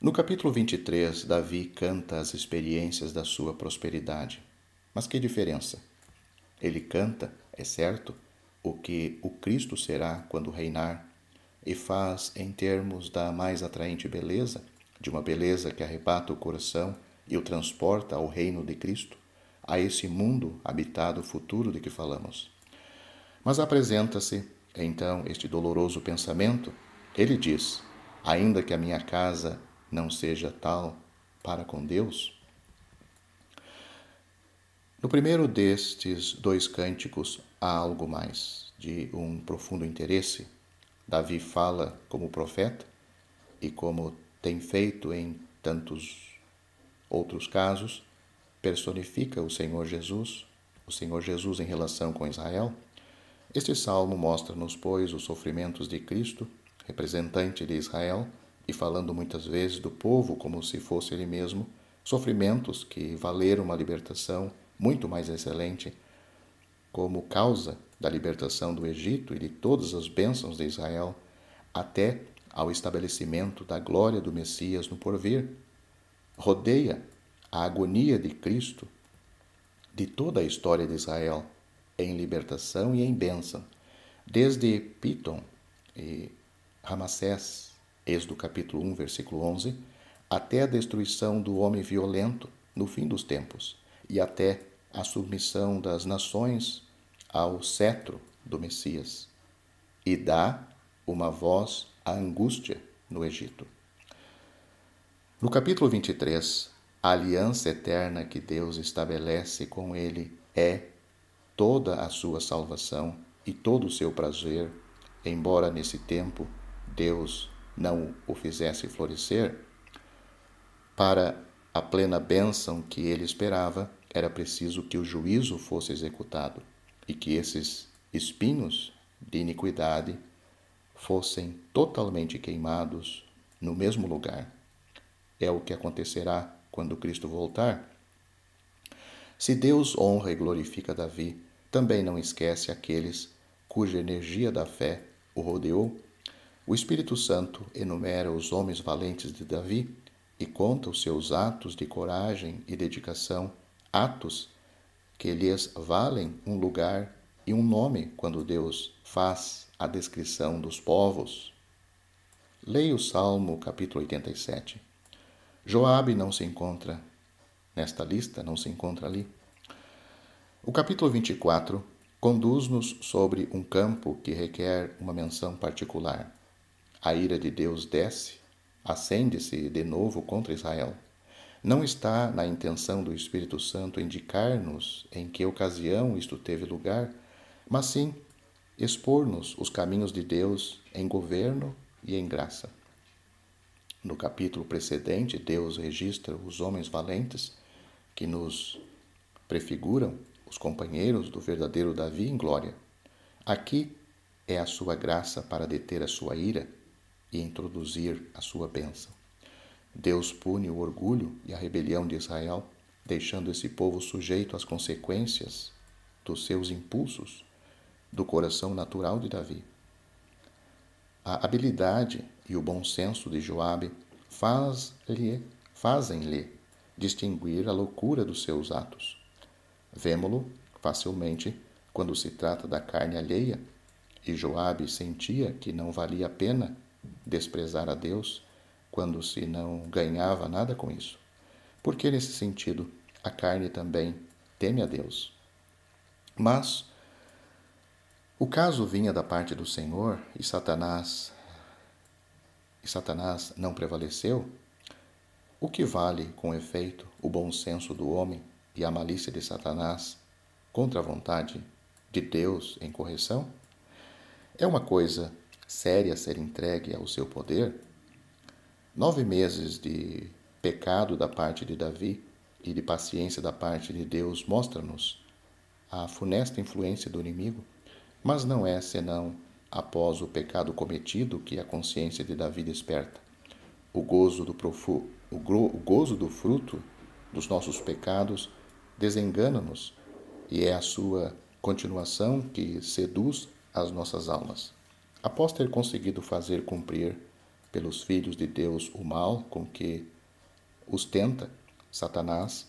No capítulo 23, Davi canta as experiências da sua prosperidade. Mas que diferença? Ele canta, é certo, o que o Cristo será quando reinar, e faz em termos da mais atraente beleza, de uma beleza que arrebata o coração e o transporta ao reino de Cristo, a esse mundo habitado futuro de que falamos. Mas apresenta-se, então, este doloroso pensamento. Ele diz: ainda que a minha casa não seja tal para com Deus. No primeiro destes dois cânticos há algo mais, de um profundo interesse. Davi fala como profeta e, como tem feito em tantos outros casos, personifica o Senhor Jesus em relação com Israel. Este salmo mostra-nos, pois, os sofrimentos de Cristo, representante de Israel, e falando muitas vezes do povo como se fosse ele mesmo, sofrimentos que valeram uma libertação muito mais excelente, como causa da libertação do Egito e de todas as bênçãos de Israel, até ao estabelecimento da glória do Messias no porvir. Rodeia a agonia de Cristo de toda a história de Israel, em libertação e em bênção, desde Pitom e Ramassés, Êxodo capítulo 1, versículo 11, até a destruição do homem violento no fim dos tempos, e até a submissão das nações ao cetro do Messias, e dá uma voz à angústia no Egito. No capítulo 23, a aliança eterna que Deus estabelece com ele é toda a sua salvação e todo o seu prazer, embora nesse tempo Deus não o fizesse florescer. Para a plena bênção que ele esperava, era preciso que o juízo fosse executado e que esses espinhos de iniquidade fossem totalmente queimados no mesmo lugar. É o que acontecerá quando Cristo voltar. Se Deus honra e glorifica Davi, também não esquece aqueles cuja energia da fé o rodeou. O Espírito Santo enumera os homens valentes de Davi e conta os seus atos de coragem e dedicação, atos que lhes valem um lugar e um nome quando Deus faz a descrição dos povos. Leia o Salmo capítulo 87. Joabe não se encontra nesta lista, não se encontra ali. O capítulo 24 conduz-nos sobre um campo que requer uma menção particular. A ira de Deus desce, acende-se de novo contra Israel. Não está na intenção do Espírito Santo indicar-nos em que ocasião isto teve lugar, mas sim expor-nos os caminhos de Deus em governo e em graça. No capítulo precedente, Deus registra os homens valentes que nos prefiguram os companheiros do verdadeiro Davi em glória. Aqui é a sua graça para deter a sua ira e introduzir a sua bênção. Deus pune o orgulho e a rebelião de Israel, deixando esse povo sujeito às consequências dos seus impulsos, do coração natural de Davi. A habilidade e o bom senso de Joabe fazem-lhe distinguir a loucura dos seus atos. Vemo-lo facilmente quando se trata da carne alheia, e Joabe sentia que não valia a pena desprezar a Deus quando se não ganhava nada com isso, porque nesse sentido a carne também teme a Deus. Mas o caso vinha da parte do Senhor e Satanás não prevaleceu. O que vale, com efeito, o bom senso do homem e a malícia de Satanás contra a vontade de Deus em correção? É uma coisa séria ser entregue ao seu poder? 9 meses de pecado da parte de Davi e de paciência da parte de Deus mostra-nos a funesta influência do inimigo, mas não é senão após o pecado cometido que a consciência de Davi desperta. O gozo do fruto dos nossos pecados desengana-nos e é a sua continuação que seduz as nossas almas. Após ter conseguido fazer cumprir pelos filhos de Deus o mal com que os tenta, Satanás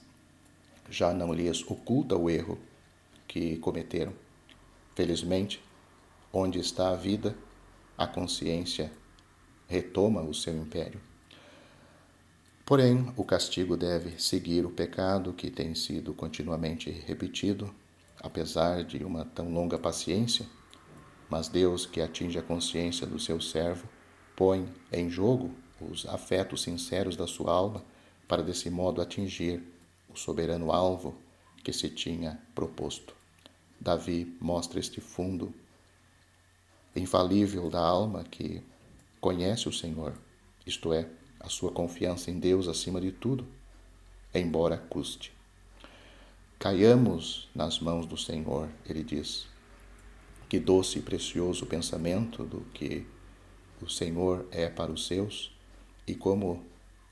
já não lhes oculta o erro que cometeram. Felizmente, onde está a vida, a consciência retoma o seu império. Porém, o castigo deve seguir o pecado que tem sido continuamente repetido, apesar de uma tão longa paciência, mas Deus, que atinge a consciência do seu servo, põe em jogo os afetos sinceros da sua alma para desse modo atingir o soberano alvo que se tinha proposto. Davi mostra este fundo infalível da alma que conhece o Senhor, isto é, a sua confiança em Deus acima de tudo, embora custe. Caiamos nas mãos do Senhor, ele diz. Que doce e precioso pensamento do que o Senhor é para os seus e como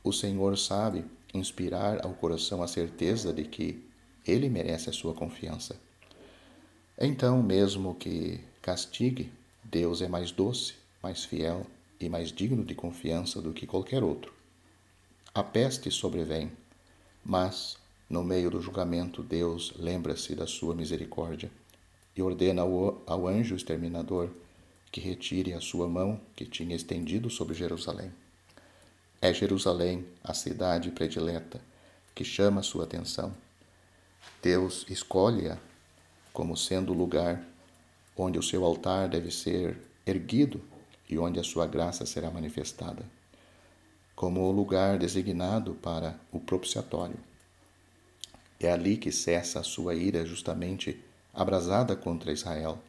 o Senhor sabe inspirar ao coração a certeza de que ele merece a sua confiança. Então, mesmo que castigue, Deus é mais doce, mais fiel e mais digno de confiança do que qualquer outro. A peste sobrevém, mas, no meio do julgamento, Deus lembra-se da sua misericórdia e ordena ao anjo exterminador que retire a sua mão que tinha estendido sobre Jerusalém. É Jerusalém, a cidade predileta, que chama a sua atenção. Deus escolhe-a como sendo o lugar onde o seu altar deve ser erguido e onde a sua graça será manifestada, como o lugar designado para o propiciatório. É ali que cessa a sua ira justamente abrasada contra Israel,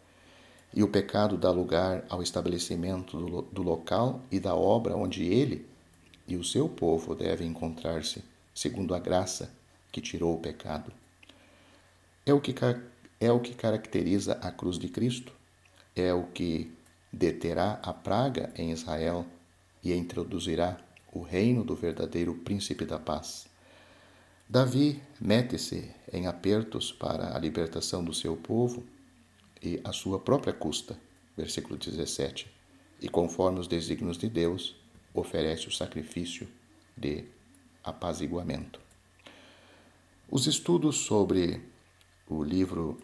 e o pecado dá lugar ao estabelecimento do local e da obra onde ele e o seu povo devem encontrar-se, segundo a graça que tirou o pecado. É o que caracteriza a cruz de Cristo, é o que deterá a praga em Israel e introduzirá o reino do verdadeiro príncipe da paz. Davi mete-se em apertos para a libertação do seu povo e à sua própria custa, versículo 17, e conforme os desígnios de Deus, oferece o sacrifício de apaziguamento. Os estudos sobre o livro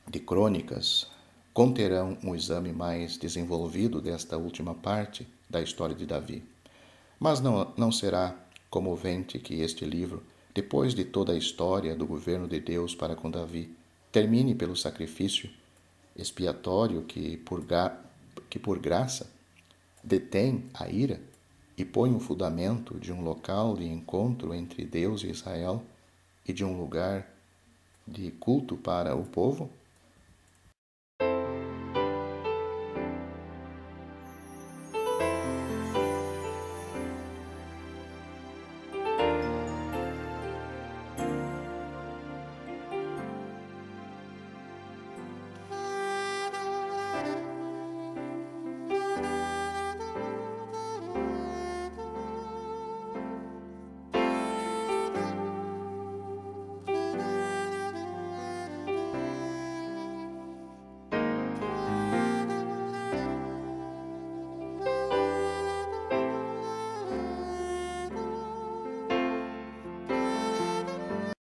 de Crônicas conterão um exame mais desenvolvido desta última parte da história de Davi. Mas não será comovente que este livro, depois de toda a história do governo de Deus para com Davi, termine pelo sacrifício expiatório que por graça detém a ira e põe o fundamento de um local de encontro entre Deus e Israel e de um lugar de culto para o povo?